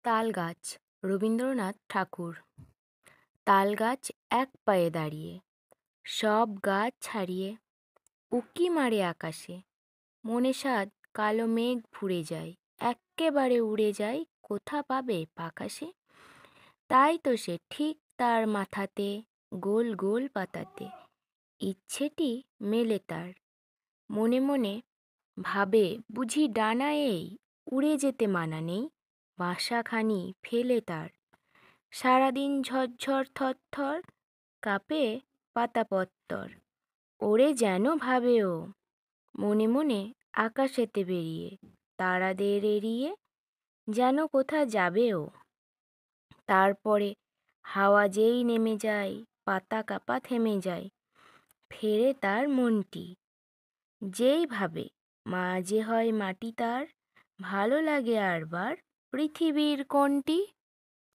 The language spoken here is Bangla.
তাল গাছ, রবীন্দ্রনাথ ঠাকুর। তাল গাছ এক পায়ে দাঁড়িয়ে, সব গাছ ছাড়িয়ে উঁকি মারে আকাশে। মনে সাদ কালো মেঘ ফুঁড়ে যায়, এক্কেবারে উড়ে যায়, কোথা পাবে পাখা সে? তাই তো সে ঠিক তার মাথাতে, গোল গোল পাতাতে ইচ্ছেটি মেলে তার। মনে মনে ভাবে, বুঝি ডানা এই, উড়ে যেতে মানা নেই, বাসাখানি ফেলে তার। সারাদিন ঝরঝর থরথর কাঁপে পাতাপত্তর, ওরে যেন ভাবে ও মনে মনে আকাশেতে বেরিয়ে, তারাদের এড়িয়ে যেন কোথা যাবে ও। তারপরে হাওয়া যেই নেমে যায়, পাতা কাঁপা থেমে যায়, ফেরে তার মনটি। যেই ভাবে মা যে হয় মাটি তার, ভালো লাগে আরবার পৃথিবীর কোনটি।